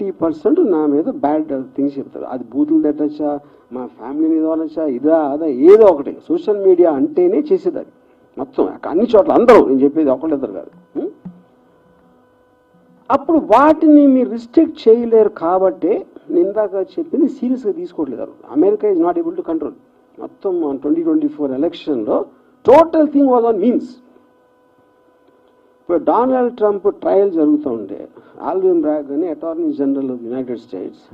90% నా మీద bad things చెప్తారు. అది బూతులు తిట్టచ్చా, మా ఫ్యామిలీ మీద అనొచ్చా, ఇదా అదా ఏదో ఒకటి. సోషల్ మీడియా అంటేనే చేసేది అది మొత్తం అన్ని చోట్ల అందరూ. నేను చెప్పేది ఒకళ్ళిద్దరు కాదు. అప్పుడు వాటిని మీరు రిస్ట్రిక్ట్ చేయలేరు కాబట్టి నేను ఇందాక చెప్పింది సీరియస్గా తీసుకోవట్లేదు. America is not able to control. మొత్తం 2024 ఎలక్షన్లో total thing was on memes. ఇప్పుడు డొనాల్డ్ ట్రంప్ ట్రయల్ జరుగుతూ ఉండే, ఆల్విన్ బ్రాగ్ అని attorney general of United states,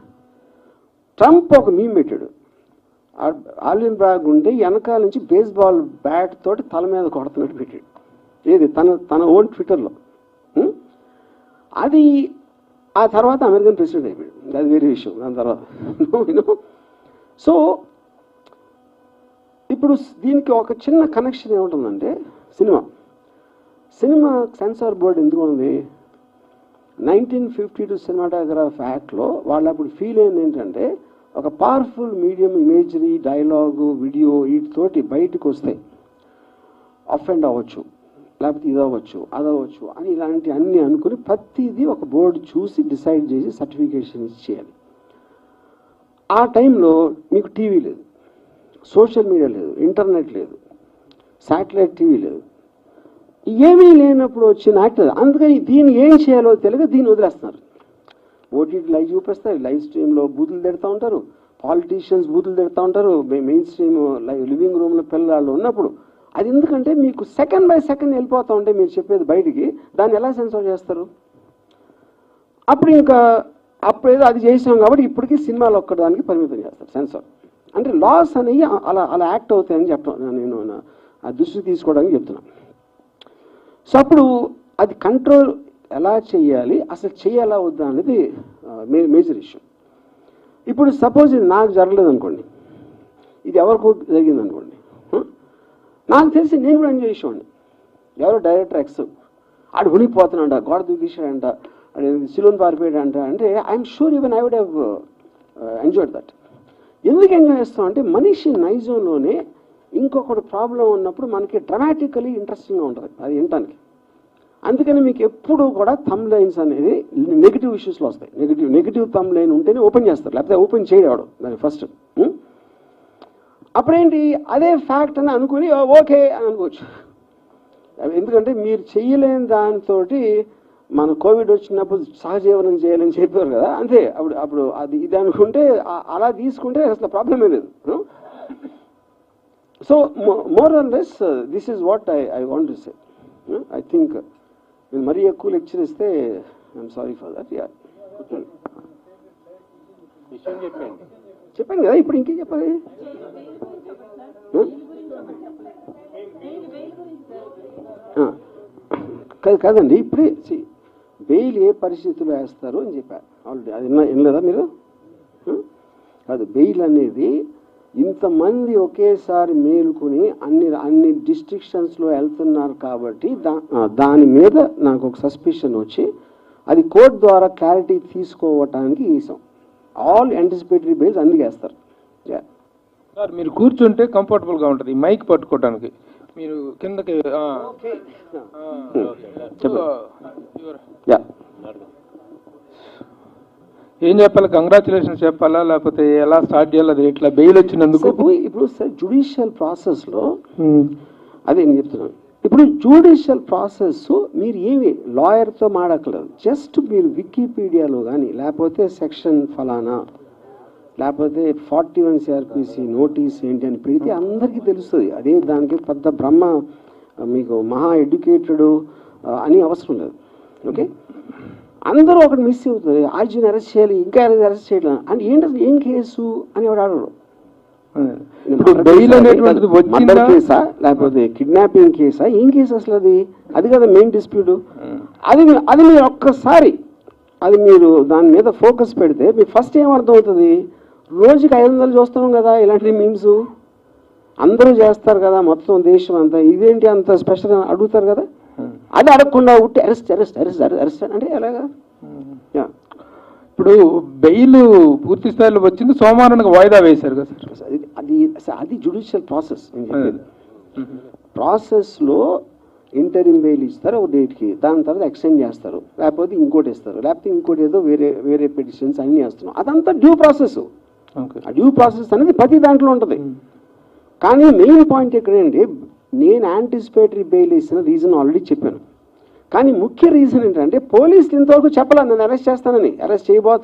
Trump ఒక మీమ్ పెట్టాడు. ఆల్విన్ బ్రాగ్ ఉండి వెనకాల నుంచి బేస్బాల్ బ్యాట్ తోటి తల మీద కొడుతున్నట్టు పెట్టాడు. ఏది తన ఓన్ ట్విట్టర్లో. అది ఆ తర్వాత అమెరికన్ ప్రెసిడెంట్ అయిపోయాడు. అది వేరే విషయం. దాని తర్వాత సో ఇప్పుడు దీనికి ఒక చిన్న కనెక్షన్ ఏముంటుందంటే సినిమా సెన్సార్ బోర్డు ఎందుకు ఉంది? 1952 సినిమాటోగ్రాఫ్ యాక్ట్లో వాళ్ళు అప్పుడు ఫీల్ అయింది ఏంటంటే, ఒక powerful medium imagery, dialogue, video వీటితోటి బయటకు వస్తే అఫెండ్ అవ్వచ్చు, లేకపోతే ఇది అవ్వచ్చు, అదవచ్చు అని ఇలాంటి అన్నీ అనుకుని ప్రతిదీ ఒక బోర్డు చూసి డిసైడ్ చేసి సర్టిఫికేషన్ చేయాలి. ఆ టైంలో మీకు టీవీ లేదు, సోషల్ మీడియా లేదు, ఇంటర్నెట్ లేదు, శాటిలైట్ టీవీ లేదు, ఏమీ లేనప్పుడు వచ్చిన యాక్టర్. అందుకని దీన్ని ఏం చేయాలో తెలియక దీన్ని వదిలేస్తున్నారు. ఓటీటీ లైవ్ చూపిస్తారు, లైవ్ స్ట్రీమ్లో బూతులు తిడుతూ ఉంటారు, పాలిటీషియన్స్ బూతులు తిడుతూ ఉంటారు, మెయిన్ స్ట్రీమ్ లివింగ్ రూమ్లో పిల్లలు ఉన్నప్పుడు. అది ఎందుకంటే మీకు సెకండ్ బై సెకండ్ వెళ్ళిపోతూ ఉంటే మీరు చెప్పేది బయటికి, దాన్ని ఎలా సెన్సార్ చేస్తారు? అప్పుడు అప్పుడేదో అది చేసాం కాబట్టి ఇప్పటికీ సినిమాలు ఒక్కదానికి పరిమితం చేస్తారు సెన్సార్. అంటే లాస్ అనేవి అలా యాక్ట్ అవుతాయని చెప్తాను నేను, ఆ దృష్టి తీసుకోవడానికి చెప్తున్నాను. సో అప్పుడు అది కంట్రోల్ ఎలా చేయాలి, అసలు చేయాలా వద్దా అనేది మేజర్ ఇష్యూ. ఇప్పుడు సపోజ్ ఇది నాకు జరగలేదు అనుకోండి, ఇది ఎవరికో జరిగింది అనుకోండి, నాకు తెలిసి నేను కూడా ఎంజాయ్ చేసేవాడిని. ఎవరో డైరెక్టర్ ఎక్స్ ఆడు ఉనిపోతున్నాడంట, గోడ దూకేశాడంట, సిలోన్ పారిపోయాడంట అంటే I'm sure even I would have enjoyed that. ఎందుకు ఎంజాయ్ చేస్తాం అంటే మనిషి నైజంలోనే ఇంకొకటి ప్రాబ్లం ఉన్నప్పుడు మనకి డ్రమాటికలీ ఇంట్రెస్టింగ్గా ఉంటుంది అది వినటానికి. అందుకని మీకు ఎప్పుడు కూడా థంబ్ లైన్స్ అనేది నెగిటివ్ ఇష్యూస్లో వస్తాయి. నెగిటివ్ థంబ్ లైన్ ఉంటేనే ఓపెన్ చేస్తారు, లేకపోతే ఓపెన్ చేయడం దాన్ని ఫస్ట్. అప్పుడేంటి అదే ఫ్యాక్ట్ అని అనుకుని ఓకే అని అనుకోవచ్చు. ఎందుకంటే మీరు చెయ్యలేని దాంతో మన కోవిడ్ వచ్చినప్పుడు సహజీవనం చేయాలని చెప్పారు కదా, అంతే. అప్పుడు అది ఇది అనుకుంటే అలా తీసుకుంటే అసలు ప్రాబ్లమే లేదు. So more or less this is what I want to say. I think నేను మరీ ఎక్కువ లెక్చర్ ఇస్తే ఐఎమ్ సారీ ఫర్ దట్. చెప్పాను కదా, ఇప్పుడు ఇంకేం చెప్పాలి? కాదండి, ఇప్పుడే బెయిల్ ఏ పరిస్థితుల్లో వేస్తారు అని చెప్పారు ఆల్రెడీ. అది వినలేదా మీరు? కాదు, బెయిల్ అనేది ఇంతమంది ఒకేసారి మేలుకుని అన్ని డిస్ట్రిక్షన్స్లో వెళ్తున్నారు కాబట్టి దాని మీద నాకు ఒక సస్పిషన్ వచ్చి అది కోర్టు ద్వారా క్లారిటీ తీసుకోవటానికి ఈసాం. ఆల్ యాంటిసిపేటరీ బెయిల్స్ అందుకేస్తారు. సార్ మీరు కూర్చుంటే కంఫర్టబుల్గా ఉంటుంది మైక్ పట్టుకోవడానికి. మీరు కిందకి ఏం చెప్పాలి? కంగ్రాచులేషన్స్ చెప్పాలా, లేకపోతే ఎలా స్టార్ట్ చేయాలి? అది ఇట్లా బెయిల్ వచ్చినందుకు ఇప్పుడు సార్ జ్యుడిషియల్ ప్రాసెస్లో అదే నేను చెప్తున్నాను. ఇప్పుడు జ్యుడిషియల్ ప్రాసెస్ మీరు ఏమి లాయర్తో మాడక్కలేదు, జస్ట్ మీరు వికీపీడియాలో కానీ లేకపోతే సెక్షన్ ఫలానా లేకపోతే 41 CRPC నోటీస్ ఏంటి అని పెడితే అందరికీ తెలుస్తుంది. అదే దానికి పెద్ద బ్రహ్మ మీకు మహా ఎడ్యుకేటెడ్ అని అవసరం లేదు. ఓకే, అందరూ ఒకటి మిస్ అవుతుంది. ఆర్జీని అరెస్ట్ చేయాలి, ఇంకా అరెస్ట్ చేయడం అంటే ఏంటి, అసలు ఏం కేసు అని ఎవడు అడగడు. మర్డర్ కేసా లేకపోతే కిడ్నాపింగ్ కేసా, ఏం కేసు అసలు? అది కదా మెయిన్ డిస్ప్యూట్. అది మీరు ఒక్కసారి అది మీరు దాని మీద ఫోకస్ పెడితే మీకు ఫస్ట్ ఏం అర్థం అవుతుంది, రోజుకి 500 చూస్తున్నాం కదా ఇలాంటి మీమ్స్, అందరూ చేస్తారు కదా మొత్తం దేశం అంతా, ఇదేంటి అంత స్పెషల్ అని అడుగుతారు కదా. అది అడగకుండా ఉట్టి అరెస్ట్ అరెస్ట్ అరెస్ట్ అరెస్ట్ అంటే ఎలాగా? ఇప్పుడు బెయిల్ పూర్తి స్థాయిలో వచ్చింది, సోమవారానికి వాయిదా వేశారు కదా సార్. అది జ్యుడిషియల్ ప్రాసెస్. ప్రాసెస్లో ఇంటరిమ్ బెయిల్ ఇస్తారు ఒక డేట్కి, దాని తర్వాత ఎక్స్టెండ్ చేస్తారు, లేకపోతే ఇంకోటి ఇస్తారు, లేకపోతే ఇంకోటి ఏదో వేరే వేరే పిటిషన్స్ అన్నీ చేస్తున్నాం. అదంతా డ్యూ ప్రాసెస్. ఆ డ్యూ ప్రాసెస్ అనేది ప్రతి దాంట్లో ఉంటుంది. కానీ మెయిన్ పాయింట్ ఎక్కడండి, నేను యాంటిసిపేటరీ బెయిల్ ఇచ్చిన రీజన్ ఆల్రెడీ చెప్పాను. కానీ ముఖ్య రీజన్ ఏంటంటే పోలీసులు ఇంతవరకు చెప్పాలి నేను అరెస్ట్ చేస్తానని, అరెస్ట్ చేయబోతున్నాను